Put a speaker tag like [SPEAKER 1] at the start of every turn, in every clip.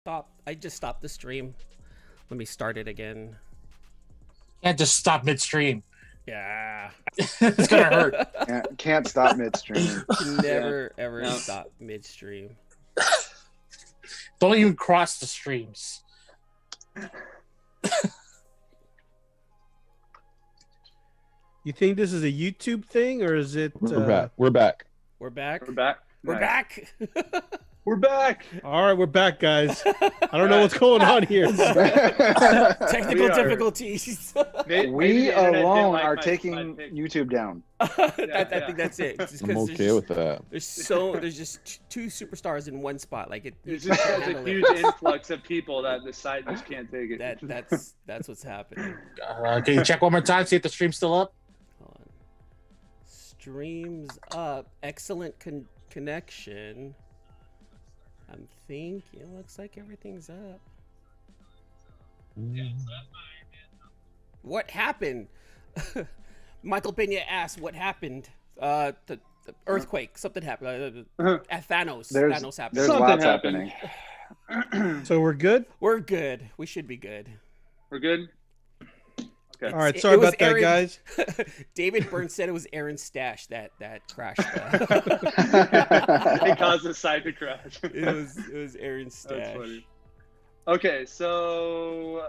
[SPEAKER 1] Stop. I just stopped the stream. Let me start it again.
[SPEAKER 2] Can't just stop midstream.
[SPEAKER 1] Yeah.
[SPEAKER 2] It's gonna hurt.
[SPEAKER 3] Can't stop midstream.
[SPEAKER 1] Never ever stop midstream.
[SPEAKER 2] Don't even cross the streams.
[SPEAKER 4] You think this is a YouTube thing or is it?
[SPEAKER 5] We're back. We're back.
[SPEAKER 1] We're back.
[SPEAKER 6] We're back.
[SPEAKER 1] We're back.
[SPEAKER 6] We're back.
[SPEAKER 4] All right, we're back, guys. I don't know what's going on here.
[SPEAKER 1] Technical difficulties.
[SPEAKER 3] We alone are taking YouTube down.
[SPEAKER 1] I think that's it.
[SPEAKER 5] I'm okay with that.
[SPEAKER 1] There's just two superstars in one spot. Like
[SPEAKER 6] It's just such a huge influx of people that the site just can't take it.
[SPEAKER 1] That's what's happening.
[SPEAKER 2] Can you check one more time? See if the stream's still up.
[SPEAKER 1] Hold on. Streams up. Excellent connection. I'm thinking. It looks like everything's up. What happened? Michael Pena asked, "What happened?" The earthquake. Something happened. At Thanos. Thanos happened.
[SPEAKER 3] There's lots happening.
[SPEAKER 4] So we're good?
[SPEAKER 1] We're good. We should be good.
[SPEAKER 6] We're good. Okay.
[SPEAKER 4] All right, sorry about that, guys.
[SPEAKER 1] David Burns said it was Aaron's stash that crashed.
[SPEAKER 6] It caused the site to crash.
[SPEAKER 1] It was Aaron's stash.
[SPEAKER 6] That's funny. Okay, so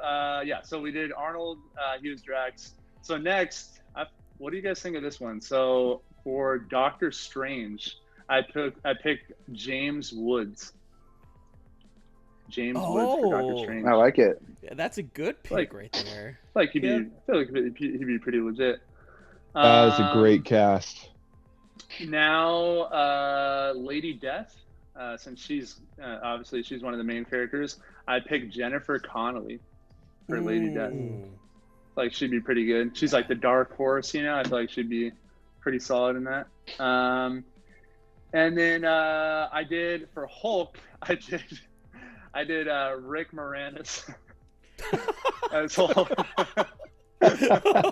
[SPEAKER 6] so we did Arnold. He was Drax. So next, what do you guys think of this one? So for Doctor Strange, I picked James Woods. James Woods for Doctor Strange.
[SPEAKER 3] I like it.
[SPEAKER 1] Yeah, that's a good pick right there.
[SPEAKER 6] I feel like he'd be pretty legit.
[SPEAKER 5] That is a great cast.
[SPEAKER 6] Now, Lady Death, since she's obviously she's one of the main characters, I picked Jennifer Connelly for Lady Death. Like she'd be pretty good. She's like the dark horse, you know. I feel like she'd be pretty solid in that. And then I did for Hulk. I did Rick Moranis as Hulk. I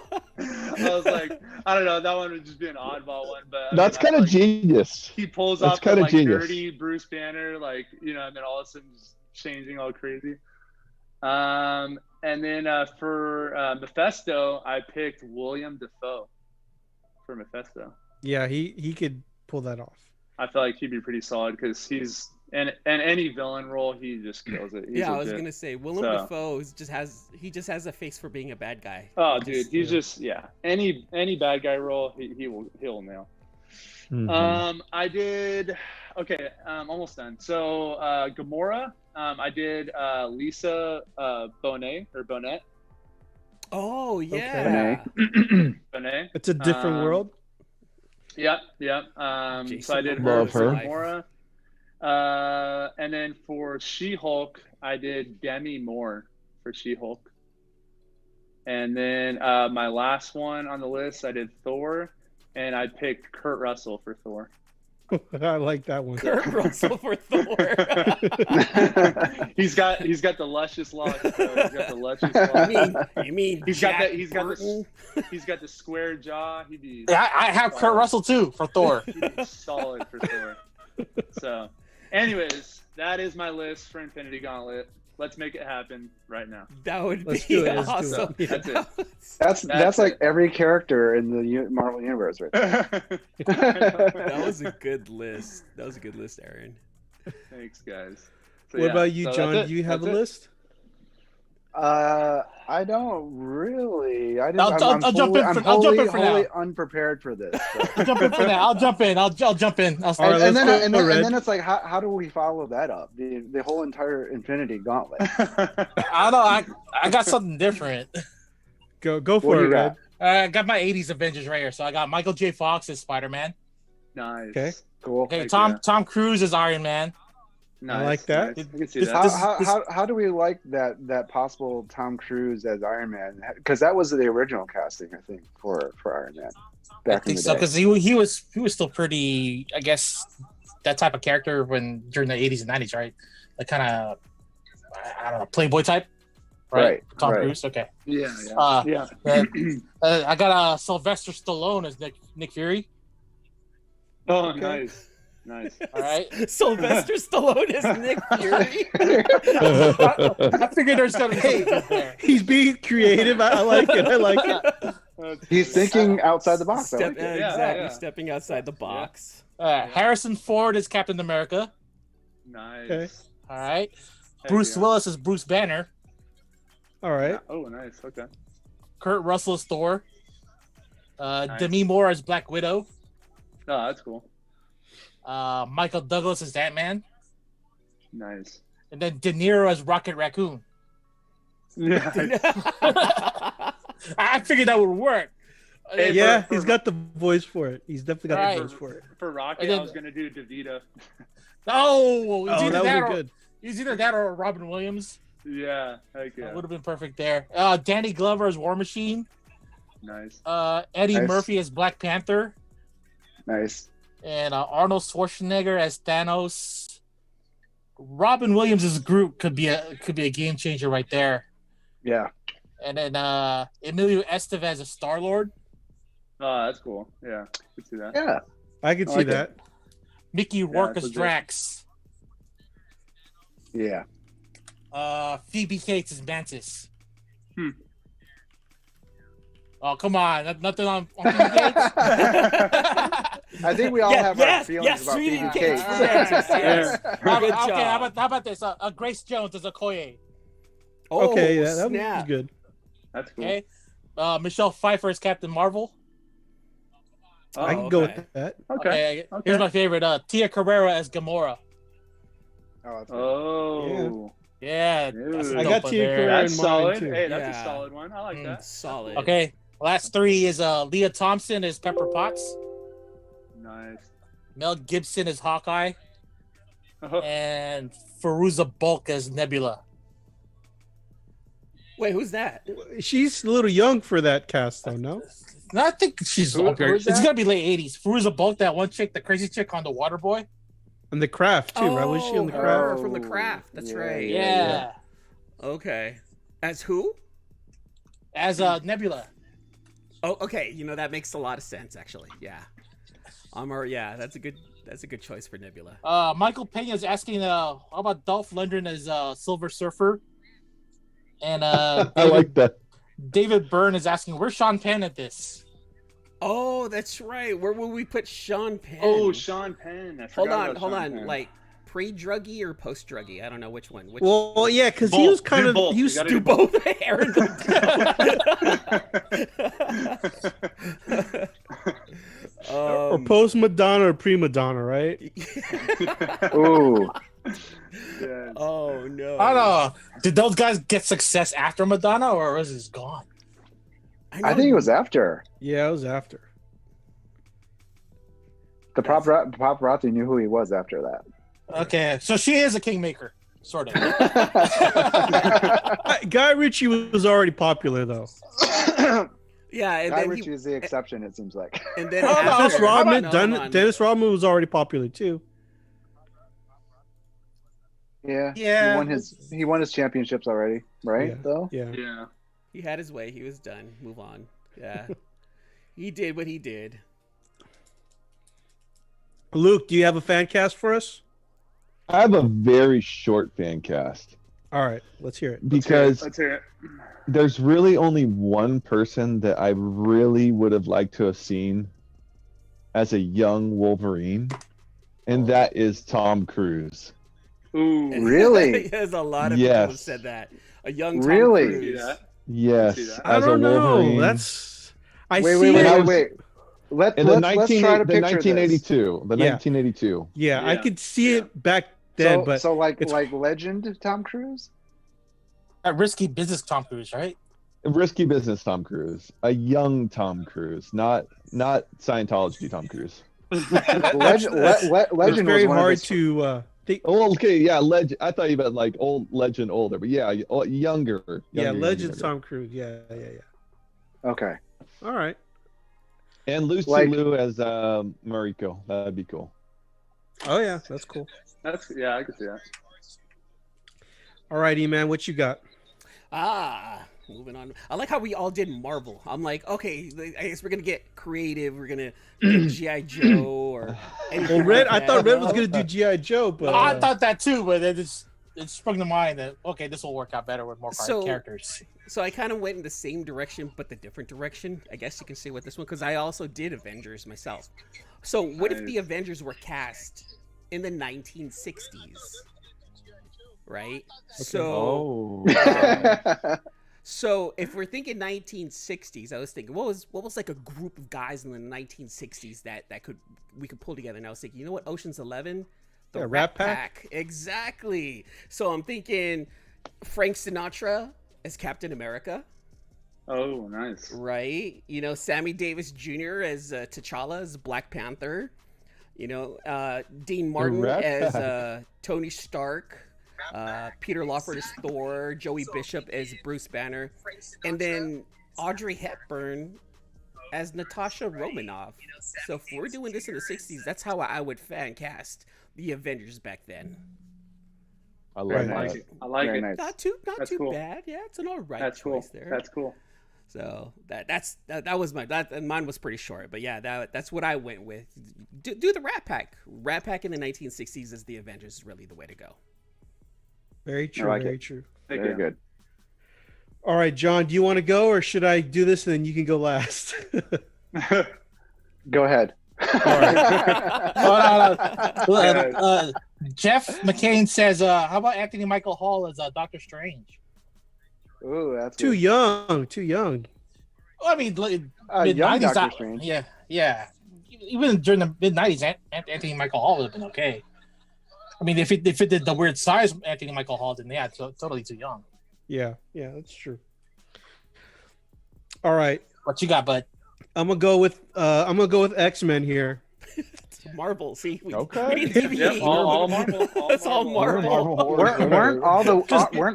[SPEAKER 6] was like, I don't know, that one would just be an oddball one, but
[SPEAKER 5] that's kind of genius.
[SPEAKER 6] He pulls off the like dirty Bruce Banner, like, you know, and then all of a sudden just changing all crazy. And then for Mephisto, I picked William Defoe for Mephisto.
[SPEAKER 4] Yeah, he could pull that off.
[SPEAKER 6] I feel like he'd be pretty solid because he's and any villain role he just kills it. He's
[SPEAKER 1] I was
[SPEAKER 6] legit.
[SPEAKER 1] gonna say Willem Dafoe just has a face for being a bad guy.
[SPEAKER 6] Oh, dude, he's just any bad guy role he'll nail.
[SPEAKER 5] Mm-hmm.
[SPEAKER 6] I did almost done. So Gamora, I did Lisa Bonet.
[SPEAKER 1] Oh yeah,
[SPEAKER 6] Bonet.
[SPEAKER 4] It's a different world.
[SPEAKER 6] Yeah. So I did
[SPEAKER 5] love her.
[SPEAKER 6] Gamora. And then for She-Hulk, I did Demi Moore for She-Hulk. And then my last one on the list, I did Thor, and I picked Kurt Russell for Thor.
[SPEAKER 4] I like that one.
[SPEAKER 1] Kurt Russell for Thor.
[SPEAKER 6] He's got the luscious locks. He's got the luscious locks.
[SPEAKER 1] You mean
[SPEAKER 6] he's got the square jaw.
[SPEAKER 2] I have Kurt Russell too for Thor.
[SPEAKER 6] He'd be solid for Thor. So, anyways, that is my list for Infinity Gauntlet. Let's make it happen right now.
[SPEAKER 1] That would
[SPEAKER 4] Let's
[SPEAKER 1] be
[SPEAKER 4] do it.
[SPEAKER 1] awesome.
[SPEAKER 6] That's it.
[SPEAKER 3] That's like every character in the Marvel universe, right?
[SPEAKER 1] That was a good list. Aaron.
[SPEAKER 6] Thanks, guys.
[SPEAKER 4] What about you, John? Do you have a list?
[SPEAKER 3] I don't really.
[SPEAKER 2] I'll jump in for
[SPEAKER 3] wholly
[SPEAKER 2] now.
[SPEAKER 3] unprepared for this.
[SPEAKER 2] I'll jump in for now. I'll jump in. I'll jump in.
[SPEAKER 4] All right,
[SPEAKER 3] and then it's like, how do we follow that up? The whole entire Infinity Gauntlet.
[SPEAKER 2] I don't know. I got something different.
[SPEAKER 4] Go for it, Red.
[SPEAKER 2] I got my 80s Avengers right here. So I got Michael J. Fox as Spider-Man.
[SPEAKER 6] Nice.
[SPEAKER 4] Okay.
[SPEAKER 3] Cool.
[SPEAKER 2] Okay, Tom Cruise as Iron Man.
[SPEAKER 6] Nice.
[SPEAKER 4] I like that.
[SPEAKER 6] Nice. I can see that.
[SPEAKER 3] How do we like that possible Tom Cruise as Iron Man? Because that was the original casting, I think, for Iron Man.
[SPEAKER 2] I think so, because he was still pretty, I guess, that type of character during the 80s and 90s, right? Like kind of, I don't know, Playboy type, right? Tom Cruise, okay.
[SPEAKER 6] Yeah.
[SPEAKER 2] I got Sylvester Stallone as Nick Fury.
[SPEAKER 6] Oh, nice. Nice.
[SPEAKER 2] All right.
[SPEAKER 1] Sylvester Stallone is Nick Fury.
[SPEAKER 2] I figured there's gonna be something good there.
[SPEAKER 4] He's being creative. I like it. I like it.
[SPEAKER 3] He's thinking outside the box. I like it.
[SPEAKER 1] Exactly,
[SPEAKER 6] yeah.
[SPEAKER 1] stepping outside the box.
[SPEAKER 2] Harrison Ford is Captain America.
[SPEAKER 6] Nice.
[SPEAKER 4] Okay.
[SPEAKER 2] All right.
[SPEAKER 6] Heck
[SPEAKER 2] Bruce
[SPEAKER 6] yeah.
[SPEAKER 2] Willis is Bruce Banner.
[SPEAKER 4] All right.
[SPEAKER 6] Oh, nice. Okay.
[SPEAKER 2] Kurt Russell is Thor.
[SPEAKER 6] Nice.
[SPEAKER 2] Demi Moore is Black Widow.
[SPEAKER 6] Oh, that's cool.
[SPEAKER 2] Michael Douglas is Ant-Man.
[SPEAKER 6] Nice.
[SPEAKER 2] And then De Niro as Rocket Raccoon.
[SPEAKER 6] Yeah.
[SPEAKER 2] I figured that would work.
[SPEAKER 6] Hey,
[SPEAKER 4] Yeah,
[SPEAKER 6] for-
[SPEAKER 4] he's got the voice for it. He's definitely got
[SPEAKER 2] Right.
[SPEAKER 4] the voice for it.
[SPEAKER 6] For Rocket,
[SPEAKER 2] And then-
[SPEAKER 6] I was gonna do DeVito.
[SPEAKER 2] Oh,
[SPEAKER 4] Oh, that would be good.
[SPEAKER 2] It's either that or Robin Williams.
[SPEAKER 6] Yeah. Heck
[SPEAKER 2] That
[SPEAKER 6] yeah.
[SPEAKER 2] would have been perfect there. Danny Glover as War Machine.
[SPEAKER 6] Nice.
[SPEAKER 2] Eddie
[SPEAKER 3] Nice.
[SPEAKER 2] Murphy as Black Panther.
[SPEAKER 3] Nice.
[SPEAKER 2] And Arnold Schwarzenegger as Thanos. Robin Williams' Groot could be a game changer right there.
[SPEAKER 3] Yeah.
[SPEAKER 2] And then Emilio Estevez as Star Lord.
[SPEAKER 6] Oh, that's cool. Yeah. Could see that.
[SPEAKER 3] Yeah.
[SPEAKER 4] I can
[SPEAKER 3] I
[SPEAKER 4] see
[SPEAKER 3] like it.
[SPEAKER 4] that.
[SPEAKER 2] Mickey Rourke
[SPEAKER 6] that's
[SPEAKER 2] as
[SPEAKER 6] legit.
[SPEAKER 2] Drax.
[SPEAKER 3] Yeah.
[SPEAKER 2] Phoebe Cates as Mantis.
[SPEAKER 6] Hmm.
[SPEAKER 2] Oh, come on. Nothing on Phoebe Cates?
[SPEAKER 3] I think we all have our feelings about
[SPEAKER 1] Phoebe
[SPEAKER 3] Phoebe
[SPEAKER 1] Cates
[SPEAKER 3] Cates.
[SPEAKER 1] for Mantis, yes.
[SPEAKER 2] How
[SPEAKER 1] Good
[SPEAKER 2] about, okay,
[SPEAKER 1] job.
[SPEAKER 2] how about this? Grace Jones as Okoye.
[SPEAKER 1] Oh,
[SPEAKER 4] Okay, that was
[SPEAKER 1] snap.
[SPEAKER 4] good.
[SPEAKER 6] That's cool.
[SPEAKER 2] Okay. Michelle Pfeiffer as Captain Marvel.
[SPEAKER 6] Oh,
[SPEAKER 4] I can go
[SPEAKER 1] okay.
[SPEAKER 4] with that.
[SPEAKER 6] Okay.
[SPEAKER 2] Here's my favorite. Tia Carrera as Gamora.
[SPEAKER 3] Oh, that's good.
[SPEAKER 6] Oh.
[SPEAKER 2] Yeah.
[SPEAKER 6] Dude.
[SPEAKER 2] That's a
[SPEAKER 4] I
[SPEAKER 2] dope
[SPEAKER 4] got
[SPEAKER 2] one
[SPEAKER 4] Tia
[SPEAKER 2] there.
[SPEAKER 4] Carrera.
[SPEAKER 6] That's
[SPEAKER 4] in mine,
[SPEAKER 6] solid.
[SPEAKER 4] too.
[SPEAKER 6] Hey, that's
[SPEAKER 1] Yeah.
[SPEAKER 6] a solid one. I like that.
[SPEAKER 1] Solid.
[SPEAKER 2] Okay. Last three is Leah Thompson as Pepper Potts.
[SPEAKER 6] Nice.
[SPEAKER 2] Mel Gibson as Hawkeye.
[SPEAKER 6] Oh,
[SPEAKER 2] And Fairuza Balk as Nebula.
[SPEAKER 1] Wait, who's that?
[SPEAKER 4] She's a little young for that cast, though. No.
[SPEAKER 2] No, I think she's
[SPEAKER 3] Who-
[SPEAKER 2] up here.
[SPEAKER 3] who's
[SPEAKER 2] It's
[SPEAKER 3] that?
[SPEAKER 2] gonna be late '80s. Fairuza Balk, that one chick, the crazy chick on the Water Boy.
[SPEAKER 4] And the Craft too, right? Was she on the
[SPEAKER 1] her
[SPEAKER 4] Craft?
[SPEAKER 1] from the Craft. That's
[SPEAKER 3] Yeah,
[SPEAKER 1] right.
[SPEAKER 2] Yeah.
[SPEAKER 1] Okay. As who?
[SPEAKER 2] As Nebula.
[SPEAKER 1] Oh, okay. You know that makes a lot of sense, actually. Yeah. Yeah, that's a good choice for Nebula.
[SPEAKER 2] Michael Pena is asking, how about Dolph Lundgren as Silver Surfer? And
[SPEAKER 5] I like that.
[SPEAKER 2] David Byrne is asking, where's Sean Penn at this?
[SPEAKER 1] Oh, that's right. Where will we put Sean Penn?
[SPEAKER 6] Oh, Sean Penn. I
[SPEAKER 1] Hold
[SPEAKER 6] forgot
[SPEAKER 1] on,
[SPEAKER 6] about
[SPEAKER 1] hold
[SPEAKER 6] Sean
[SPEAKER 1] on.
[SPEAKER 6] Penn.
[SPEAKER 1] Like pre-druggy or post-druggy? I don't know which one. Which...
[SPEAKER 4] Well, yeah, because he
[SPEAKER 6] Both.
[SPEAKER 4] was kind
[SPEAKER 6] Do
[SPEAKER 4] of
[SPEAKER 6] both.
[SPEAKER 4] he was
[SPEAKER 6] You gotta
[SPEAKER 1] do both. Aaron.
[SPEAKER 4] or post Madonna or pre Madonna, right?
[SPEAKER 3] Ooh.
[SPEAKER 6] Yes.
[SPEAKER 1] Oh no.
[SPEAKER 2] I don't know. Did those guys get success after Madonna, or was it gone?
[SPEAKER 3] I think it was after.
[SPEAKER 4] Yeah, it was after.
[SPEAKER 3] The paparazzi knew who he was after that.
[SPEAKER 2] Okay, so she is a kingmaker, sort of.
[SPEAKER 4] Guy Ritchie was already popular though.
[SPEAKER 1] Yeah, and
[SPEAKER 3] Guy
[SPEAKER 1] then
[SPEAKER 3] Ritchie is the exception, it seems like.
[SPEAKER 1] and then
[SPEAKER 2] Hold on,
[SPEAKER 1] after-
[SPEAKER 4] Dennis Rodman,
[SPEAKER 1] No, hold on.
[SPEAKER 4] Dennis Rodman was already popular too.
[SPEAKER 3] Yeah.
[SPEAKER 2] Yeah.
[SPEAKER 3] He won his championships already, right?
[SPEAKER 4] Yeah.
[SPEAKER 3] Though.
[SPEAKER 4] Yeah.
[SPEAKER 6] Yeah.
[SPEAKER 1] He had his way. He was done. Move on. Yeah. He did what he did.
[SPEAKER 4] Luke, do you have a fan cast for us?
[SPEAKER 5] I have a very short fan cast
[SPEAKER 4] All right, let's hear it.
[SPEAKER 5] because
[SPEAKER 6] Let's hear it.
[SPEAKER 5] there's really only one person that I really would have liked to have seen as a young Wolverine, and that is Tom Cruise.
[SPEAKER 6] Ooh.
[SPEAKER 3] Really?
[SPEAKER 1] There's a lot of people who
[SPEAKER 5] Yes.
[SPEAKER 1] said that. A young Tom
[SPEAKER 3] Really?
[SPEAKER 6] See
[SPEAKER 1] Cruise.
[SPEAKER 6] that?
[SPEAKER 5] Yes,
[SPEAKER 6] see that.
[SPEAKER 4] I
[SPEAKER 5] as
[SPEAKER 4] don't
[SPEAKER 5] a Wolverine.
[SPEAKER 4] know. That's I
[SPEAKER 3] Wait,
[SPEAKER 4] see
[SPEAKER 3] wait,
[SPEAKER 4] it.
[SPEAKER 3] wait,
[SPEAKER 5] I
[SPEAKER 3] wait,
[SPEAKER 5] was-
[SPEAKER 3] wait. Let's
[SPEAKER 5] in the
[SPEAKER 3] try to picture
[SPEAKER 5] 1982. The
[SPEAKER 4] Yeah.
[SPEAKER 5] 1982.
[SPEAKER 4] Yeah, I
[SPEAKER 6] Yeah.
[SPEAKER 4] could see
[SPEAKER 6] Yeah.
[SPEAKER 4] it back
[SPEAKER 3] this.
[SPEAKER 4] then,
[SPEAKER 3] So,
[SPEAKER 4] but
[SPEAKER 3] so like
[SPEAKER 4] it's-
[SPEAKER 3] legend Tom Cruise?
[SPEAKER 2] That risky business Tom Cruise, right?
[SPEAKER 5] Risky business Tom Cruise. A young Tom Cruise, not Scientology Tom Cruise.
[SPEAKER 3] Legend
[SPEAKER 4] it's
[SPEAKER 3] was
[SPEAKER 4] very
[SPEAKER 3] one of
[SPEAKER 4] hard
[SPEAKER 3] his,
[SPEAKER 4] to think.
[SPEAKER 5] Oh, okay, yeah, legend. I thought you meant like old legend, older, but yeah, younger.
[SPEAKER 4] Yeah, Legends
[SPEAKER 5] younger.
[SPEAKER 4] Tom Cruise. Yeah.
[SPEAKER 3] Okay.
[SPEAKER 4] All right.
[SPEAKER 5] And Lucy
[SPEAKER 3] Like-
[SPEAKER 5] Liu as Mariko. That'd be cool.
[SPEAKER 4] Oh yeah, that's cool.
[SPEAKER 6] Yeah, I can see that.
[SPEAKER 4] All righty, man. What you got?
[SPEAKER 1] Ah, moving on. I like how we all did Marvel. I'm like, okay, I guess we're gonna get creative. We're gonna get GI Joe or anything.
[SPEAKER 4] Well, Red.
[SPEAKER 1] like
[SPEAKER 4] I thought
[SPEAKER 1] that.
[SPEAKER 4] Red was gonna do GI Joe, but
[SPEAKER 2] I thought that too, but it sprung to mind that okay, this will work out better with more characters.
[SPEAKER 1] So I kind of went in the same direction, but the different direction. I guess you can say with this one because I also did Avengers myself. So what if the Avengers were cast in the 1960s? Right.
[SPEAKER 5] Oh.
[SPEAKER 1] So if we're thinking 1960s, I was thinking what was like a group of guys in the 1960s that we could pull together. And I was thinking, you know what, Ocean's 11, the Rat Pack. Exactly. So I'm thinking Frank Sinatra as Captain America.
[SPEAKER 6] Oh, nice.
[SPEAKER 1] Right. You know, Sammy Davis Jr. as T'Challa as Black Panther. You know, Dean Martin as Tony Stark. Peter Lawford as Thor, Joey Bishop as Bruce Banner, and then Audrey Hepburn as Natasha Romanoff. So if we're doing this in the 60s, that's how I would fan cast the Avengers back then.
[SPEAKER 5] I like
[SPEAKER 3] nice.
[SPEAKER 5] it.
[SPEAKER 6] I like it.
[SPEAKER 3] Nice.
[SPEAKER 1] Not too
[SPEAKER 6] cool.
[SPEAKER 1] bad. Yeah, it's an alright
[SPEAKER 6] That's cool.
[SPEAKER 1] choice there.
[SPEAKER 6] That's cool.
[SPEAKER 1] So that was and mine was pretty short, but yeah, that's what I went with. Do the Rat Pack. Rat Pack in the 1960s as the Avengers is really the way to go.
[SPEAKER 4] very true.
[SPEAKER 3] like
[SPEAKER 4] Very
[SPEAKER 3] it.
[SPEAKER 4] true.
[SPEAKER 3] Very good.
[SPEAKER 4] All right, John, do you want to go or should I do this and then you can go last?
[SPEAKER 3] Go ahead.
[SPEAKER 2] All right. Jeff McCain says, "How about Anthony Michael Hall as Doctor Strange?"
[SPEAKER 3] Ooh, that's
[SPEAKER 4] Too
[SPEAKER 3] good.
[SPEAKER 4] young. Too young.
[SPEAKER 2] Well, I mean,
[SPEAKER 3] Young
[SPEAKER 2] mid-90s,
[SPEAKER 3] Doctor Strange.
[SPEAKER 2] yeah. Even during the mid-90s, Anthony Michael Hall would have been okay. I mean, if it did the weird size Anthony Michael Hall, then yeah, totally too young.
[SPEAKER 4] Yeah, that's true. All right,
[SPEAKER 2] What you got, bud?
[SPEAKER 4] I'm gonna go with X-Men here.
[SPEAKER 1] Marvel. See,
[SPEAKER 5] Okay.
[SPEAKER 1] we didn't
[SPEAKER 6] Yep,
[SPEAKER 1] even-
[SPEAKER 6] all Marvel.
[SPEAKER 1] That's all Marvel.
[SPEAKER 3] Weren't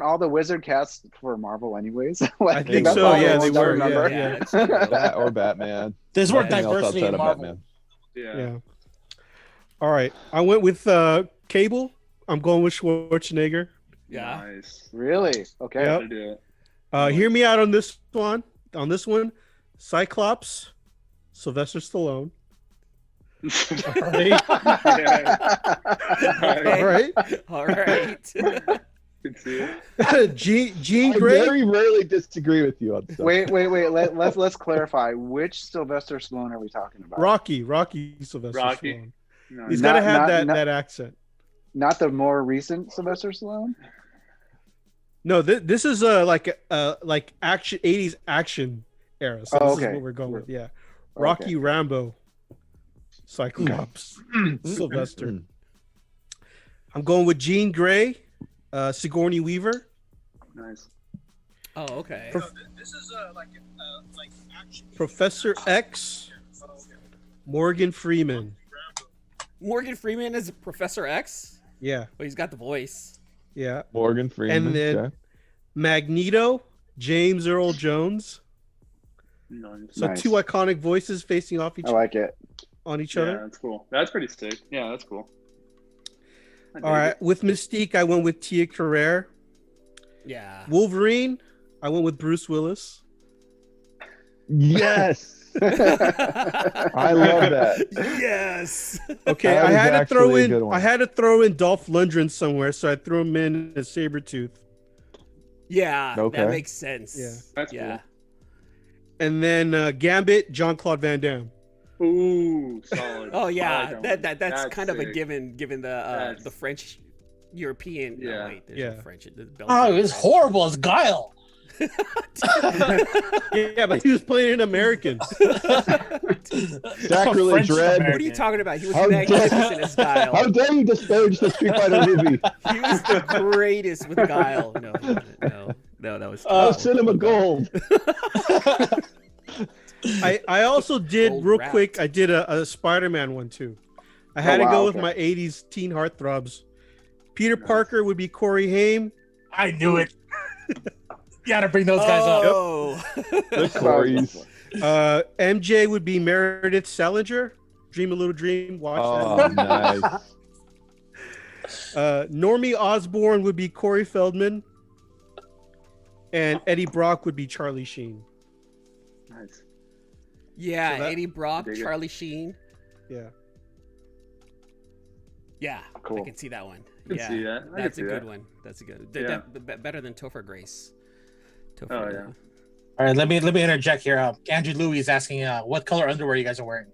[SPEAKER 3] all the wizard casts for Marvel anyways?
[SPEAKER 4] I think
[SPEAKER 3] that's
[SPEAKER 4] so.
[SPEAKER 3] all
[SPEAKER 4] Yeah,
[SPEAKER 3] the
[SPEAKER 4] they
[SPEAKER 3] ones I
[SPEAKER 4] were.
[SPEAKER 3] remember.
[SPEAKER 1] Yeah, it's true.
[SPEAKER 5] Bat or Batman.
[SPEAKER 2] There's more
[SPEAKER 5] Nothing else
[SPEAKER 2] diversity
[SPEAKER 5] outside
[SPEAKER 2] in
[SPEAKER 5] of
[SPEAKER 2] Marvel.
[SPEAKER 5] Batman.
[SPEAKER 6] Yeah.
[SPEAKER 4] All right, I went with Cable. I'm going with Schwarzenegger.
[SPEAKER 1] Yeah.
[SPEAKER 6] Nice.
[SPEAKER 3] Really? Okay.
[SPEAKER 4] Yep.
[SPEAKER 6] Gotta do it.
[SPEAKER 4] Hear me out on this one. On this one, Cyclops, Sylvester Stallone.
[SPEAKER 6] Yeah.
[SPEAKER 4] All right.
[SPEAKER 1] All right.
[SPEAKER 6] Could see it.
[SPEAKER 4] Jean
[SPEAKER 5] I
[SPEAKER 4] Grey.
[SPEAKER 5] very rarely disagree with you on stuff.
[SPEAKER 3] Wait. Let's clarify. Which Sylvester Stallone are we talking about?
[SPEAKER 4] Rocky Sylvester
[SPEAKER 6] Rocky.
[SPEAKER 4] Stallone.
[SPEAKER 6] Nice.
[SPEAKER 4] He's got to have
[SPEAKER 3] Not-
[SPEAKER 4] that accent.
[SPEAKER 3] Not the more recent Sylvester Stallone.
[SPEAKER 4] No, this is like action 80s action era. So this is
[SPEAKER 3] okay.
[SPEAKER 4] what we're going with. Yeah, Rocky, Rambo, Cyclops, Sylvester. I'm going with Jean Grey, Sigourney Weaver.
[SPEAKER 6] Nice.
[SPEAKER 1] Oh, okay.
[SPEAKER 4] This is like action. Professor X, Morgan Freeman.
[SPEAKER 1] Morgan Freeman is Professor X.
[SPEAKER 4] Yeah,
[SPEAKER 1] Well, he's got the voice.
[SPEAKER 4] yeah.
[SPEAKER 5] Morgan Freeman.
[SPEAKER 4] And then
[SPEAKER 5] okay.
[SPEAKER 4] Magneto, James Earl Jones.
[SPEAKER 6] Nice.
[SPEAKER 4] So
[SPEAKER 3] Nice.
[SPEAKER 4] two iconic voices facing off
[SPEAKER 3] I like it.
[SPEAKER 4] on each
[SPEAKER 6] Yeah,
[SPEAKER 4] other.
[SPEAKER 6] that's cool. That's pretty sick. Yeah, that's cool. I dig
[SPEAKER 4] All right,
[SPEAKER 6] it.
[SPEAKER 4] with Mystique, I went with Tia Carrere.
[SPEAKER 1] Yeah.
[SPEAKER 4] Wolverine, I went with Bruce Willis.
[SPEAKER 5] Yes. I love that.
[SPEAKER 1] Yes.
[SPEAKER 4] Okay,
[SPEAKER 5] That
[SPEAKER 4] I
[SPEAKER 5] was
[SPEAKER 4] had to
[SPEAKER 5] actually
[SPEAKER 4] throw
[SPEAKER 5] a
[SPEAKER 4] in.
[SPEAKER 5] good one.
[SPEAKER 4] I had to throw in Dolph Lundgren somewhere, so I threw him in as Sabretooth.
[SPEAKER 1] Yeah.
[SPEAKER 5] Okay.
[SPEAKER 1] That makes sense.
[SPEAKER 4] Yeah.
[SPEAKER 6] That's
[SPEAKER 1] Yeah.
[SPEAKER 4] And then Gambit, Jean-Claude Van Damme.
[SPEAKER 6] Ooh, solid.
[SPEAKER 1] Oh
[SPEAKER 6] I
[SPEAKER 1] yeah.
[SPEAKER 6] like
[SPEAKER 1] That's
[SPEAKER 6] That's
[SPEAKER 1] kind of a
[SPEAKER 6] sick.
[SPEAKER 1] given the
[SPEAKER 6] That's-
[SPEAKER 1] the French European. No,
[SPEAKER 6] Yeah.
[SPEAKER 1] wait, there's
[SPEAKER 4] Yeah.
[SPEAKER 1] no French. The Belgian
[SPEAKER 2] Oh, it's
[SPEAKER 1] French.
[SPEAKER 2] horrible as Guile.
[SPEAKER 4] Yeah, but he was playing an American.
[SPEAKER 5] Sacrilege, Red.
[SPEAKER 1] What are you talking about? He was
[SPEAKER 5] How
[SPEAKER 1] magnificent as Guile.
[SPEAKER 5] How dare you disparage the Street Fighter movie?
[SPEAKER 1] He was the greatest with Guile. No, that was
[SPEAKER 5] Oh,
[SPEAKER 1] terrible.
[SPEAKER 5] cinema gold.
[SPEAKER 4] I also did
[SPEAKER 1] Old
[SPEAKER 4] real
[SPEAKER 1] rat.
[SPEAKER 4] quick. I did a Spider-Man one too. I had to
[SPEAKER 3] wow,
[SPEAKER 4] go with
[SPEAKER 3] okay.
[SPEAKER 4] my '80s teen heartthrobs. Peter Parker would be Corey Haim.
[SPEAKER 2] I knew it. You gotta bring those guys up.
[SPEAKER 1] Oh.
[SPEAKER 5] The Corys.
[SPEAKER 4] MJ would be Meredith Salinger. Dream a Little Dream. Watch
[SPEAKER 5] Oh, nice.
[SPEAKER 4] that. Normie Osborn would be Corey Feldman. and Eddie Brock would be Charlie Sheen.
[SPEAKER 6] Nice.
[SPEAKER 1] Yeah,
[SPEAKER 4] So that-
[SPEAKER 1] Eddie Brock,
[SPEAKER 6] Dig it.
[SPEAKER 1] Charlie Sheen.
[SPEAKER 4] Yeah.
[SPEAKER 1] Yeah,
[SPEAKER 3] Cool.
[SPEAKER 1] I can see that one.
[SPEAKER 6] Can
[SPEAKER 1] Yeah,
[SPEAKER 6] see that. I can
[SPEAKER 1] that's a
[SPEAKER 6] see
[SPEAKER 1] good
[SPEAKER 6] that.
[SPEAKER 1] one. That's a good.
[SPEAKER 6] Yeah.
[SPEAKER 1] Better than Topher Grace. Topher,
[SPEAKER 6] Oh, yeah.
[SPEAKER 2] All right, let me interject here. Andrew Louis is asking, what color underwear you guys are wearing?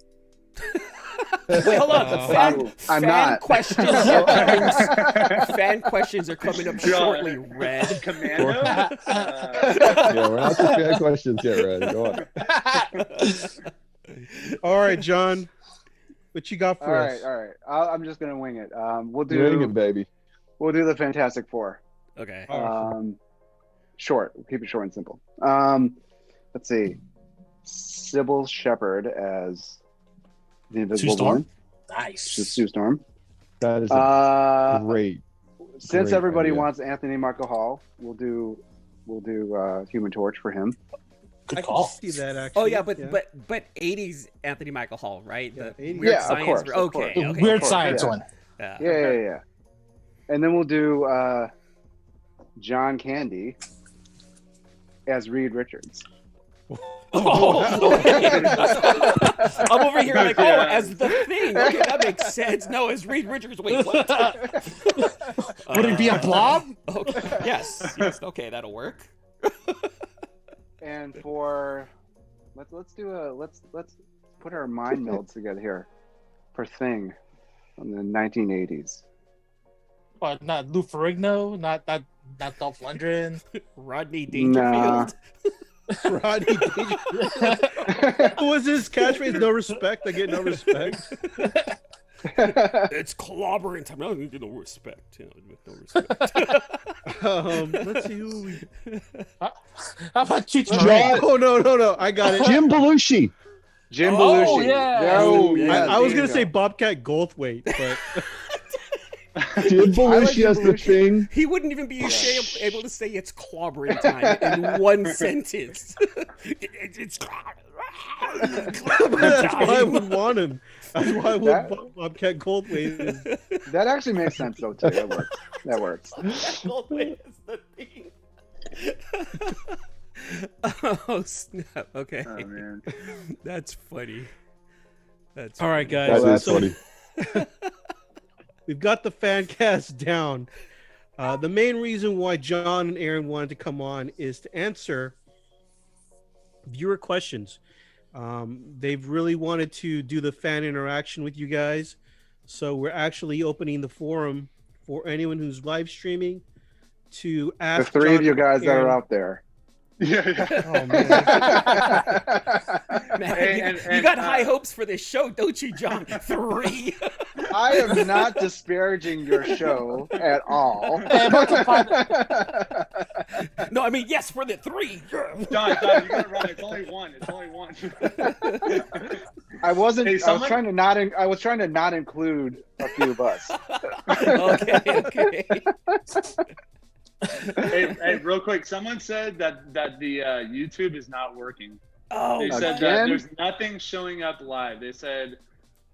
[SPEAKER 1] Wait, hold on.
[SPEAKER 3] I'm
[SPEAKER 1] fan
[SPEAKER 3] not.
[SPEAKER 1] questions. Are coming, fan questions are coming up
[SPEAKER 6] John.
[SPEAKER 1] shortly. Red.
[SPEAKER 6] Commando.
[SPEAKER 5] Yeah, we're not to fan questions yet, Red. Go on.
[SPEAKER 4] All right, John. What you got
[SPEAKER 3] All
[SPEAKER 4] for
[SPEAKER 3] right,
[SPEAKER 4] us?
[SPEAKER 3] all right. I'm just gonna wing it. We'll
[SPEAKER 5] Ring it,
[SPEAKER 3] do
[SPEAKER 5] baby.
[SPEAKER 3] the Fantastic Four.
[SPEAKER 1] Okay.
[SPEAKER 3] Short. We'll keep it short and simple. Let's see. Sybil Shepherd as the
[SPEAKER 2] Sue
[SPEAKER 3] Invisible
[SPEAKER 2] Storm?
[SPEAKER 3] Woman.
[SPEAKER 2] Nice.
[SPEAKER 3] Sue Storm.
[SPEAKER 5] That is a great.
[SPEAKER 3] Since
[SPEAKER 5] Great
[SPEAKER 3] everybody
[SPEAKER 5] idea.
[SPEAKER 3] wants Anthony Michael Hall, we'll do Human Torch for him.
[SPEAKER 2] Good
[SPEAKER 4] I can
[SPEAKER 2] call.
[SPEAKER 4] see that actually.
[SPEAKER 1] Oh yeah, but 80s Anthony Michael Hall, right?
[SPEAKER 4] Yeah,
[SPEAKER 1] The
[SPEAKER 4] 80s.
[SPEAKER 1] weird
[SPEAKER 3] Yeah, of
[SPEAKER 1] science.
[SPEAKER 3] course, of
[SPEAKER 1] Okay,
[SPEAKER 3] course.
[SPEAKER 2] The
[SPEAKER 1] okay.
[SPEAKER 2] weird
[SPEAKER 3] course,
[SPEAKER 2] science
[SPEAKER 3] yeah.
[SPEAKER 2] one.
[SPEAKER 1] Yeah.
[SPEAKER 3] Yeah. And then we'll do John Candy as Reed Richards.
[SPEAKER 1] Oh, okay. I'm over here like,
[SPEAKER 6] Yeah.
[SPEAKER 1] as the Thing. Okay, that makes sense. No, as Reed Richards. Wait, what?
[SPEAKER 2] Would it be a blob?
[SPEAKER 1] Okay. Yes. Okay, that'll work.
[SPEAKER 3] And for let's put our mind melds together here for Thing from the 1980s.
[SPEAKER 2] What? Not Lou Ferrigno? Not Dolph Lundgren?
[SPEAKER 1] Rodney Dangerfield.
[SPEAKER 4] Rodney Dangerfield. What was his catchphrase? No respect. I get no respect.
[SPEAKER 1] It's clobbering time. No, no respect. No respect.
[SPEAKER 4] Let's see who we.
[SPEAKER 2] How about Cheech
[SPEAKER 5] John-
[SPEAKER 2] Marin?
[SPEAKER 4] Oh no! I got it.
[SPEAKER 5] Jim Belushi.
[SPEAKER 3] Jim
[SPEAKER 2] Oh,
[SPEAKER 3] Belushi.
[SPEAKER 2] yeah.
[SPEAKER 3] Oh,
[SPEAKER 1] Yeah,
[SPEAKER 3] yeah,
[SPEAKER 4] I was
[SPEAKER 3] there
[SPEAKER 4] gonna
[SPEAKER 3] you
[SPEAKER 4] say
[SPEAKER 3] go.
[SPEAKER 4] Bobcat Goldthwait, but
[SPEAKER 5] Jim Belushi
[SPEAKER 3] Jim
[SPEAKER 5] as the
[SPEAKER 3] Belushi.
[SPEAKER 5] Thing.
[SPEAKER 1] He wouldn't even be able to say it's clobbering time in one sentence. It's clobbering
[SPEAKER 4] that's why I
[SPEAKER 1] time.
[SPEAKER 4] would want him. That's why I would Bobcat Goldthwait.
[SPEAKER 3] That actually makes sense though too. That works. That works.
[SPEAKER 1] Goldthwait is the thing. Oh snap! Okay,
[SPEAKER 6] Oh man.
[SPEAKER 1] that's funny. That's
[SPEAKER 4] All right,
[SPEAKER 1] funny.
[SPEAKER 4] guys.
[SPEAKER 5] That is
[SPEAKER 4] So
[SPEAKER 5] funny.
[SPEAKER 4] we've got the fan cast down. The main reason why John and Aaron wanted to come on is to answer viewer questions. They've really wanted to do the fan interaction with you guys, so we're actually opening the forum for anyone who's live streaming to
[SPEAKER 3] The
[SPEAKER 4] ask.
[SPEAKER 3] three of
[SPEAKER 4] John
[SPEAKER 3] you
[SPEAKER 4] and
[SPEAKER 3] guys that
[SPEAKER 4] Aaron-
[SPEAKER 3] are out there.
[SPEAKER 6] Yeah.
[SPEAKER 4] Oh man.
[SPEAKER 1] Man,
[SPEAKER 6] Hey,
[SPEAKER 1] you,
[SPEAKER 6] and-
[SPEAKER 1] you
[SPEAKER 6] and,
[SPEAKER 1] got high hopes for this show, don't you, John? 3.
[SPEAKER 3] I am not disparaging your show at all.
[SPEAKER 1] No, I mean yes for the 3.
[SPEAKER 6] John, you got it wrong. It's only one. It's only one.
[SPEAKER 3] I wasn't.
[SPEAKER 6] Hey,
[SPEAKER 3] I was
[SPEAKER 6] someone-
[SPEAKER 3] trying to not. I was trying to not include a few of us.
[SPEAKER 1] Okay.
[SPEAKER 6] Hey, real quick. Someone said that the YouTube is not working.
[SPEAKER 1] Oh,
[SPEAKER 6] They said that
[SPEAKER 3] Again?
[SPEAKER 6] there's nothing showing up live. They said,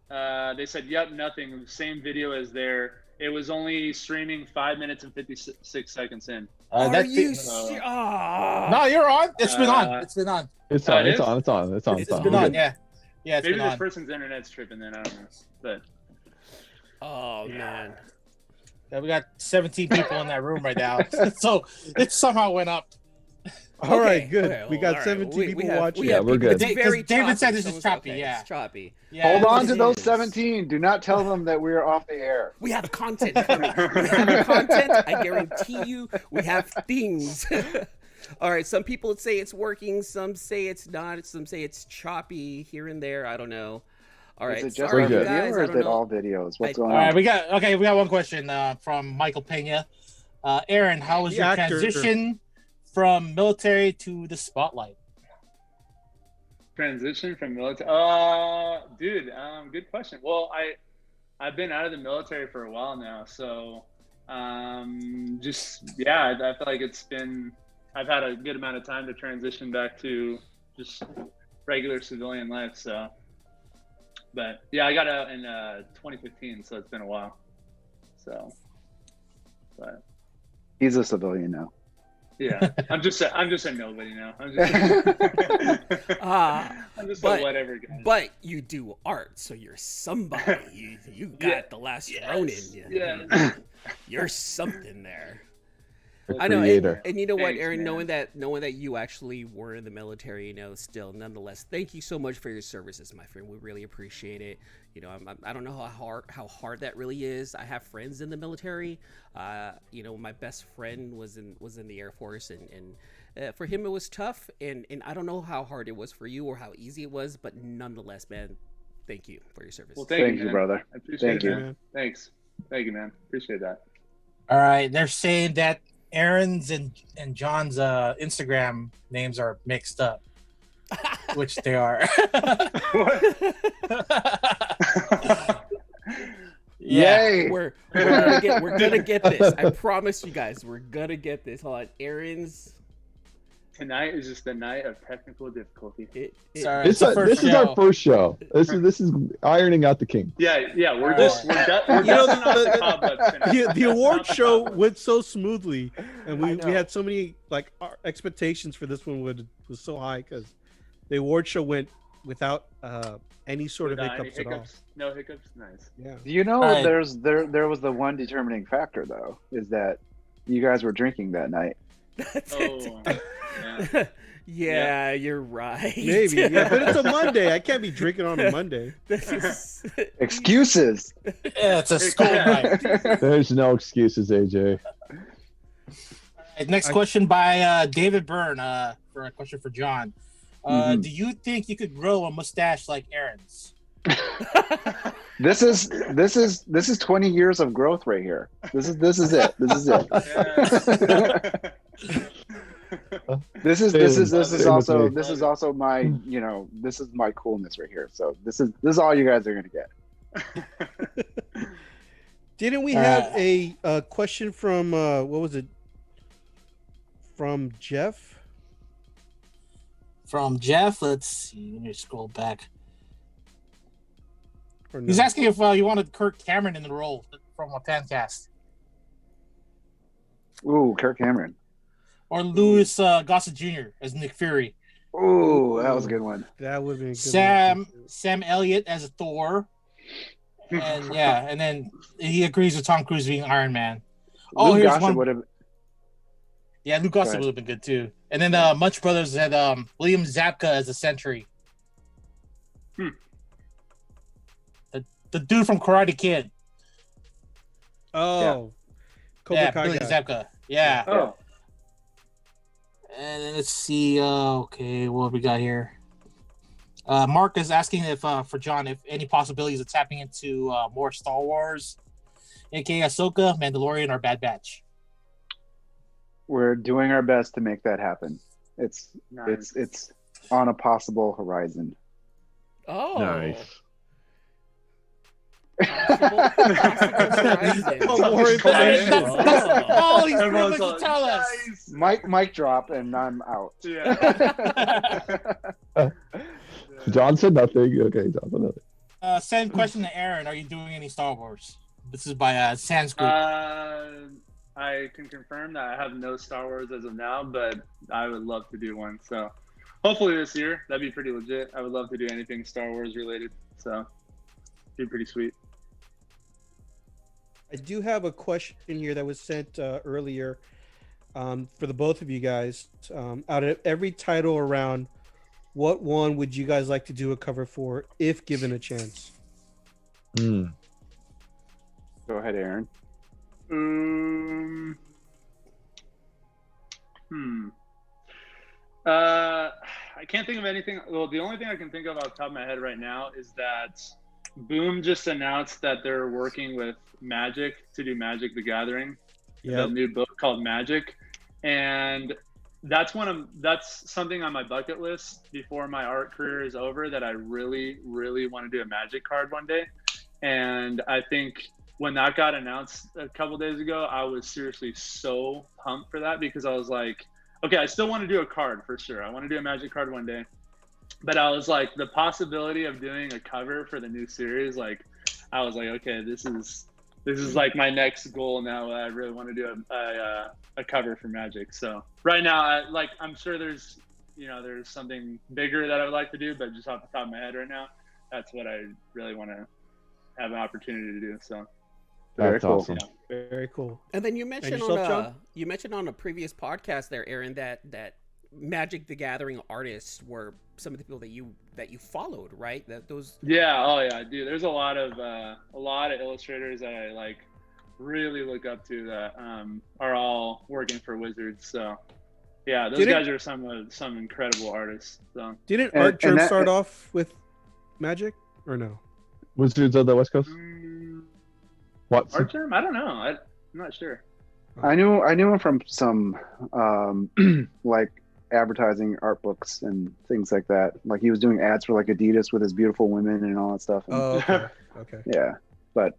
[SPEAKER 6] yep, nothing. Same video as there. It was only streaming 5 minutes and 56 seconds in.
[SPEAKER 1] are
[SPEAKER 2] That
[SPEAKER 1] you?
[SPEAKER 2] thing-
[SPEAKER 1] Ah.
[SPEAKER 2] No, you're on. It's been on.
[SPEAKER 6] Uh,
[SPEAKER 2] It's been on.
[SPEAKER 5] It's
[SPEAKER 6] Oh,
[SPEAKER 5] on.
[SPEAKER 6] it
[SPEAKER 5] It's
[SPEAKER 6] is?
[SPEAKER 5] on. It's on. It's on.
[SPEAKER 2] It's
[SPEAKER 5] It's
[SPEAKER 2] been
[SPEAKER 5] on.
[SPEAKER 2] on. Yeah. Yeah, it's
[SPEAKER 6] Maybe
[SPEAKER 2] been
[SPEAKER 6] this
[SPEAKER 2] on.
[SPEAKER 6] person's internet's tripping. Then I don't know. But
[SPEAKER 1] Oh man.
[SPEAKER 2] Yeah, we got 17 people in that room right now, so it somehow went up.
[SPEAKER 4] All right,
[SPEAKER 1] Okay,
[SPEAKER 4] good.
[SPEAKER 1] okay,
[SPEAKER 4] We
[SPEAKER 1] well,
[SPEAKER 4] got
[SPEAKER 1] all right.
[SPEAKER 4] 17
[SPEAKER 1] We
[SPEAKER 4] people
[SPEAKER 1] have-
[SPEAKER 4] watching.
[SPEAKER 1] we
[SPEAKER 5] Yeah,
[SPEAKER 1] have
[SPEAKER 5] we're
[SPEAKER 1] people-
[SPEAKER 5] good.
[SPEAKER 1] It's very
[SPEAKER 2] David
[SPEAKER 1] choppy.
[SPEAKER 2] said this is
[SPEAKER 1] Someone's-
[SPEAKER 2] choppy,
[SPEAKER 1] okay,
[SPEAKER 2] yeah.
[SPEAKER 1] it's choppy.
[SPEAKER 2] Yeah,
[SPEAKER 3] Hold on
[SPEAKER 2] it
[SPEAKER 3] to those
[SPEAKER 2] is.
[SPEAKER 3] 17. Do not tell them that we are off the air.
[SPEAKER 1] We have content. We have content. I guarantee you, we have things. All right. Some people say it's working. Some say it's not. Some say it's choppy here and there. I don't know. All right.
[SPEAKER 3] Is it just
[SPEAKER 1] Sorry,
[SPEAKER 3] our
[SPEAKER 5] We're
[SPEAKER 1] you
[SPEAKER 5] good.
[SPEAKER 3] video
[SPEAKER 1] guys.
[SPEAKER 3] or
[SPEAKER 1] I
[SPEAKER 3] is
[SPEAKER 1] don't
[SPEAKER 3] it
[SPEAKER 1] know.
[SPEAKER 3] all videos? What's
[SPEAKER 1] I-
[SPEAKER 3] going
[SPEAKER 2] All right,
[SPEAKER 3] on?
[SPEAKER 2] we got one question from Michael Pena. Aaron, how was
[SPEAKER 4] The
[SPEAKER 2] your
[SPEAKER 4] actor.
[SPEAKER 2] transition from military to the spotlight?
[SPEAKER 6] transition from military. Dude, good question. Well, I've been out of the military for a while now, so just yeah, I feel like I've had a good amount of time to transition back to just regular civilian life. So, but yeah, I got out in 2015, so it's been a while. So, but
[SPEAKER 3] He's a civilian now.
[SPEAKER 6] Yeah, I'm just a nobody now. I'm just a whatever guy.
[SPEAKER 1] But you do art, so you're somebody. You got the last Ronin.
[SPEAKER 6] Yeah.
[SPEAKER 1] You're something there.
[SPEAKER 5] A
[SPEAKER 1] I know,
[SPEAKER 5] creator.
[SPEAKER 1] and you know what,
[SPEAKER 6] Thanks,
[SPEAKER 1] Aaron,
[SPEAKER 6] man.
[SPEAKER 1] knowing that you actually were in the military, still, nonetheless, thank you so much for your services, my friend. We really appreciate it. I don't know how hard that really is. I have friends in the military. My best friend was in the Air Force, and for him it was tough. And I don't know how hard it was for you or how easy it was, but nonetheless, man, thank you for your service.
[SPEAKER 6] Well,
[SPEAKER 3] Thank you,
[SPEAKER 6] man.
[SPEAKER 3] brother.
[SPEAKER 6] I appreciate
[SPEAKER 3] Thank
[SPEAKER 6] it,
[SPEAKER 3] you.
[SPEAKER 6] man. Thanks. Thank you, man. Appreciate that.
[SPEAKER 2] All right, they're saying that Aaron's and John's Instagram names are mixed up, which they are. Yeah.
[SPEAKER 3] Yay!
[SPEAKER 1] We're gonna get this. I promise you guys, we're gonna get this. Hold on, Aaron's.
[SPEAKER 6] Tonight is just the night of technical difficulty.
[SPEAKER 2] Sorry,
[SPEAKER 5] This is our first show. This is ironing out the kinks.
[SPEAKER 6] Yeah. We're dusting off the cobwebs tonight.
[SPEAKER 4] The award show went so smoothly, and
[SPEAKER 1] I
[SPEAKER 4] we
[SPEAKER 1] know.
[SPEAKER 4] had so many our expectations for this one was so high because the award show went without any sort of
[SPEAKER 6] Without any
[SPEAKER 4] hiccups at all.
[SPEAKER 6] hiccups? No hiccups? Nice.
[SPEAKER 4] Yeah.
[SPEAKER 3] Do you know
[SPEAKER 2] Right.
[SPEAKER 3] there was the one determining factor though, is that you guys were drinking that night.
[SPEAKER 1] That's
[SPEAKER 6] Oh,
[SPEAKER 1] it.
[SPEAKER 6] yeah.
[SPEAKER 1] Yeah, you're right.
[SPEAKER 4] Maybe, yeah, but it's a Monday. I can't be drinking on a Monday.
[SPEAKER 1] This is
[SPEAKER 3] Excuses.
[SPEAKER 2] Yeah, it's a school night.
[SPEAKER 5] There's no excuses, AJ.
[SPEAKER 2] Next question by David Byrne for a question for John.
[SPEAKER 3] Mhm.
[SPEAKER 2] Do you think you could grow a mustache like Aaron's?
[SPEAKER 3] This is 20 years of growth right here. This is it. This is it. This is also my this is my coolness right here. So this is all you guys are gonna get.
[SPEAKER 4] Didn't we have a question from what was it? From Jeff?
[SPEAKER 2] From Jeff, let's see. Let me scroll back.
[SPEAKER 4] Or no?
[SPEAKER 2] He's asking if you wanted Kirk Cameron in the role from a Fancast,
[SPEAKER 3] Ooh, Kirk Cameron.
[SPEAKER 2] or Louis Gossett Jr. as Nick Fury,
[SPEAKER 3] Ooh, that was a good one.
[SPEAKER 4] That would be a good
[SPEAKER 2] Sam Elliott as Thor, and and then he agrees with Tom Cruise being Iron Man. Oh,
[SPEAKER 3] Luke
[SPEAKER 2] here's
[SPEAKER 3] Gossett
[SPEAKER 2] one.
[SPEAKER 3] would have.
[SPEAKER 2] Yeah, Luke Gossett would have been good too. And then Munch Brothers had William Zabka as the Sentry. The dude from Karate Kid.
[SPEAKER 4] Oh, Cobra Kai
[SPEAKER 2] Billy
[SPEAKER 4] guy.
[SPEAKER 2] Zabka. Yeah.
[SPEAKER 6] Oh,
[SPEAKER 2] And then let's see. Okay, what we got here? Mark is asking if for John if any possibilities of tapping into more Star Wars, aka Ahsoka, Mandalorian, or Bad Batch.
[SPEAKER 3] We're doing our best to make that happen. It's
[SPEAKER 6] nice.
[SPEAKER 3] it's on a possible horizon.
[SPEAKER 1] Oh,
[SPEAKER 5] Nice.
[SPEAKER 1] Possible horizon.
[SPEAKER 4] Oh, more information.
[SPEAKER 2] That's all he's
[SPEAKER 6] Everyone's
[SPEAKER 2] privileged to
[SPEAKER 6] like,
[SPEAKER 2] tell us.
[SPEAKER 6] nice.
[SPEAKER 3] Mic drop, and I'm out.
[SPEAKER 6] Yeah.
[SPEAKER 5] John said nothing. Okay, John said nothing.
[SPEAKER 2] Same question to Aaron. Are you doing any Star Wars? This is by Sans Group.
[SPEAKER 6] I can confirm that I have no Star Wars as of now, but I would love to do one. So hopefully this year, that'd be pretty legit. I would love to do anything Star Wars related. So it'd be pretty sweet.
[SPEAKER 4] I do have a question here that was sent earlier for the both of you guys. Out of every title around, what one would you guys like to do a cover for if given a chance?
[SPEAKER 3] Go ahead, Aaron.
[SPEAKER 6] I can't think of anything. Well, the only thing I can think of off the top of my head right now is that Boom just announced that they're working with Magic to do Magic the Gathering, the new book called Magic, and that's something on my bucket list before my art career is over that I really, really want to do a Magic card one day. And I think when that got announced a couple days ago, I was seriously so pumped for that because I was like, okay, I still want to do a card for sure. I want to do a Magic card one day. But I was like, the possibility of doing a cover for the new series, like, I was like, okay, this is this is like my next goal now. I really want to do a cover for Magic. So right now, I'm sure there's something bigger that I would like to do, but just off the top of my head right now, that's what I really want to have an opportunity to do. So
[SPEAKER 3] Very cool.
[SPEAKER 5] awesome.
[SPEAKER 4] Very cool.
[SPEAKER 1] And then you mentioned on a previous podcast there, Aaron, that Magic the Gathering artists were some of the people that you followed, right?
[SPEAKER 6] Yeah, dude. There's a lot of illustrators that I like really look up to that are all working for Wizards. So yeah, those guys are some incredible artists. So
[SPEAKER 4] didn't Art Germ start off with Magic or no?
[SPEAKER 5] Wizards of the West Coast. What?
[SPEAKER 6] Art Germ? I don't know. I'm not sure.
[SPEAKER 3] I knew him from some like advertising art books and things like that. Like he was doing ads for like Adidas with his beautiful women and all that stuff. And,
[SPEAKER 4] Oh, okay. Okay.
[SPEAKER 3] yeah, but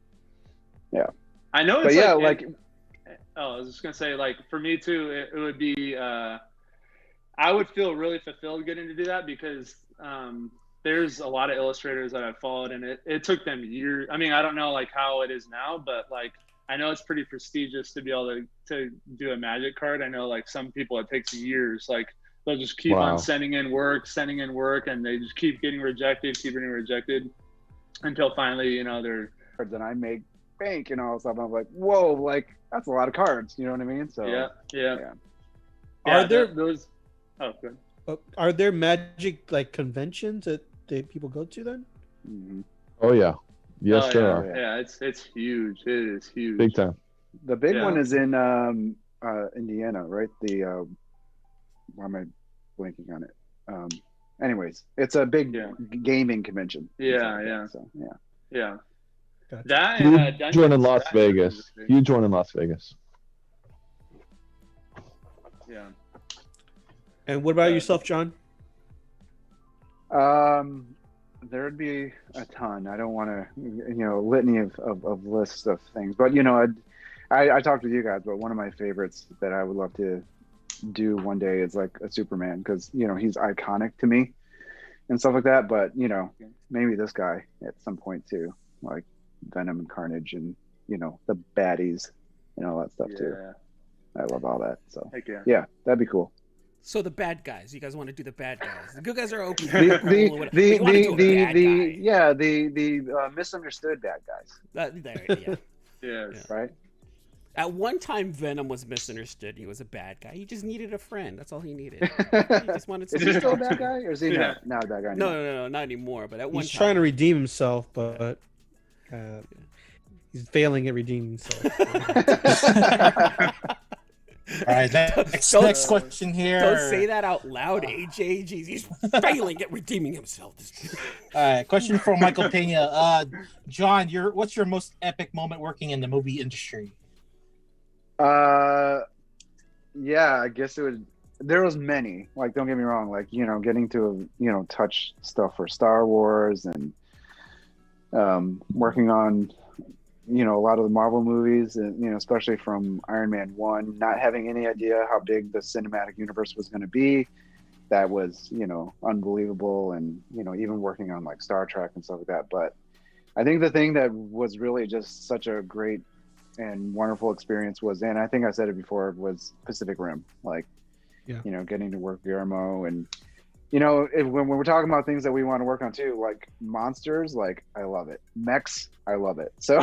[SPEAKER 3] yeah.
[SPEAKER 6] I know.
[SPEAKER 3] But
[SPEAKER 6] it's
[SPEAKER 3] yeah,
[SPEAKER 6] I was just gonna say, like for me too, it would be. I would feel really fulfilled getting to do that because there's a lot of illustrators that I've followed, and it took them years. I mean, I don't know like how it is now, but like I know it's pretty prestigious to be able to do a Magic card. I know like some people it takes years. Like they'll just keep on sending in work, and they just keep getting rejected until finally, they're.
[SPEAKER 3] And I make bank and all that stuff. I'm like, whoa, like that's a lot of cards. You know what I mean? So
[SPEAKER 6] yeah.
[SPEAKER 4] Are there
[SPEAKER 6] those? Oh, good.
[SPEAKER 4] Are there Magic like conventions that people go to then?
[SPEAKER 3] Mm-hmm.
[SPEAKER 5] Oh yeah, yes there are.
[SPEAKER 6] Yeah, it's huge. It is huge.
[SPEAKER 5] Big time.
[SPEAKER 3] The big one is in Indiana, right? The why am I blanking on it? Anyways, it's a big gaming convention.
[SPEAKER 6] Yeah.
[SPEAKER 3] So
[SPEAKER 4] Gotcha.
[SPEAKER 6] That
[SPEAKER 5] You join in Las Vegas. You join in Las Vegas.
[SPEAKER 6] Yeah.
[SPEAKER 4] And what about yourself, John?
[SPEAKER 3] There'd be a ton. I don't want to, litany of lists of things, but I talked with you guys, but one of my favorites that I would love to do one day is like a Superman because he's iconic to me and stuff like that. But maybe this guy at some point too, like Venom and Carnage and the baddies and all that stuff too. I love all that. So yeah, that'd be cool.
[SPEAKER 1] So the bad guys, you guys want to do the bad guys? The good guys are okay.
[SPEAKER 3] The misunderstood bad guys. Right.
[SPEAKER 1] At one time, Venom was misunderstood. He was a bad guy. He just needed a friend. That's all he needed. He just wanted to.
[SPEAKER 3] Is he still a bad guy, or is he not a bad guy anymore?
[SPEAKER 1] No, not anymore. But at one
[SPEAKER 4] he's
[SPEAKER 1] time,
[SPEAKER 4] trying to redeem himself, but he's failing at redeeming himself.
[SPEAKER 2] All right, next question here.
[SPEAKER 1] Don't say that out loud, AJ. Jeez, he's failing at redeeming himself.
[SPEAKER 2] All right, question from Michael Pena. John, what's your most epic moment working in the movie industry?
[SPEAKER 3] Yeah, I guess there was many. Like, don't get me wrong. Like, getting to touch stuff for Star Wars and working on a lot of the Marvel movies, and especially from Iron Man 1, not having any idea how big the cinematic universe was going to be. That was unbelievable, and even working on like Star Trek and stuff like that. But I think the thing that was really just such a great and wonderful experience was, and I think I said it before, was Pacific Rim. Like, getting to work Guillermo, and when we're talking about things that we want to work on too, like monsters, like I love it. Mechs, I love it. So,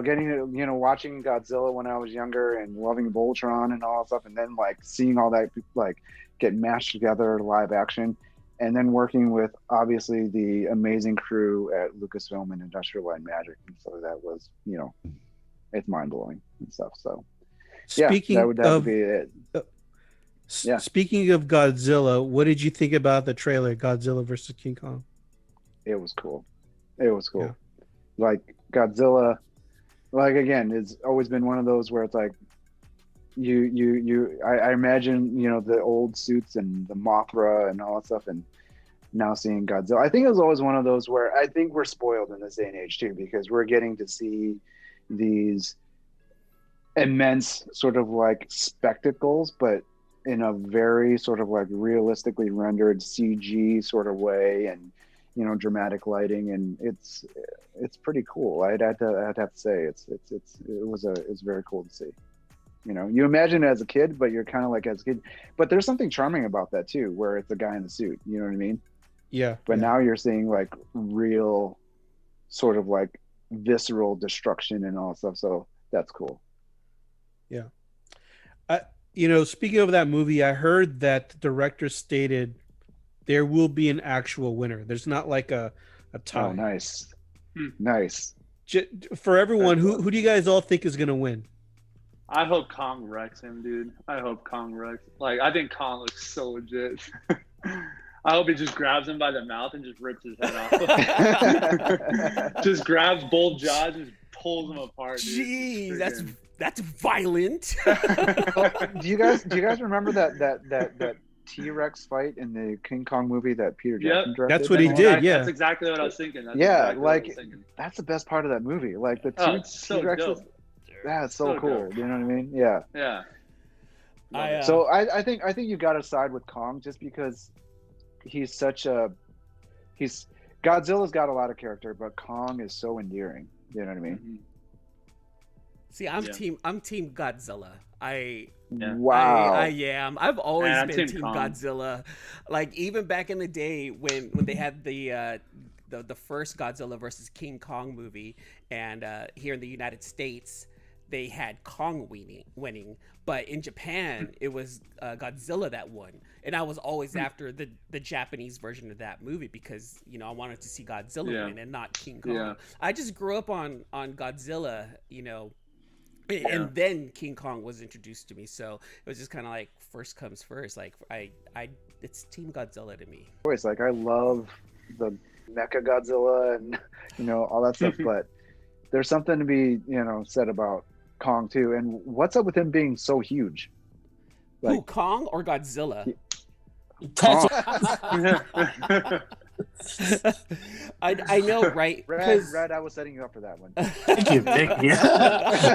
[SPEAKER 3] getting to, watching Godzilla when I was younger and loving Voltron and all that stuff, and then like seeing all that like get mashed together live action, and then working with obviously the amazing crew at Lucasfilm and Industrial Light and Magic, and so that was, it's mind blowing and stuff. So,
[SPEAKER 4] speaking
[SPEAKER 3] that would be it.
[SPEAKER 4] Speaking of Godzilla, what did you think about the trailer, Godzilla versus King Kong?
[SPEAKER 3] It was cool. Yeah. Like Godzilla, like again, it's always been one of those where it's like I imagine the old suits and the Mothra and all that stuff, and now seeing Godzilla. I think it was always one of those where I think we're spoiled in this day and age too, because we're getting to see these immense sort of like spectacles, but in a very sort of like realistically rendered CG sort of way, dramatic lighting, and it's pretty cool. I'd have to say it was very cool to see. You imagine it as a kid, but you're kind of like as a kid. But there's something charming about that too, where it's a guy in the suit. You know what I mean?
[SPEAKER 4] Yeah.
[SPEAKER 3] But now you're seeing like real, sort of like visceral destruction and all that stuff. So that's cool.
[SPEAKER 4] Yeah. Speaking of that movie, I heard that the director stated there will be an actual winner. There's not like a tie.
[SPEAKER 3] Oh, nice. Nice.
[SPEAKER 4] For everyone, who do you guys all think is going to win?
[SPEAKER 6] I hope Kong wrecks him, dude. I hope Kong wrecks. Like, I think Kong looks so legit. I hope he just grabs him by the mouth and just rips his head off. Just grabs both jaws and just pulls them apart.
[SPEAKER 1] Jeez, that's violent.
[SPEAKER 3] Do you guys remember that T-Rex fight in the King Kong movie that Peter Jackson directed?
[SPEAKER 4] That's what he did. Yeah,
[SPEAKER 6] that's exactly what I was thinking.
[SPEAKER 3] That's the best part of that movie. Like the two T-Rexes. Yeah, it's so cool.
[SPEAKER 6] Dope.
[SPEAKER 3] You know what I mean? Yeah.
[SPEAKER 6] Yeah.
[SPEAKER 3] So I think you got to side with Kong just because Godzilla's got a lot of character, but Kong is so endearing. You know what I mean?
[SPEAKER 6] Mm-hmm.
[SPEAKER 1] See, I'm team Godzilla.
[SPEAKER 3] Wow.
[SPEAKER 1] I am. I've always been team
[SPEAKER 6] Kong.
[SPEAKER 1] Godzilla. Like even back in the day when they had the first Godzilla versus King Kong movie, and here in the United States they had Kong winning, but in Japan it was Godzilla that won, and I was always after the Japanese version of that movie because I wanted to see Godzilla win and not King Kong.
[SPEAKER 6] Yeah.
[SPEAKER 1] I just grew up on Godzilla, and then King Kong was introduced to me, so it was just kind of like first comes first. Like it's Team Godzilla to me.
[SPEAKER 3] Always like I love the Mecha Godzilla and all that stuff, but there's something to be said about Kong too. And what's up with him being so huge?
[SPEAKER 1] Who, Kong or Godzilla?
[SPEAKER 3] Kong.
[SPEAKER 1] I know, right?
[SPEAKER 3] Red, I was setting you up for that one.
[SPEAKER 2] Thank you.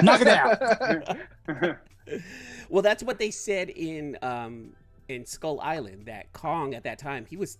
[SPEAKER 2] Knock it out.
[SPEAKER 1] Well, that's what they said in Skull Island, that Kong at that time, he was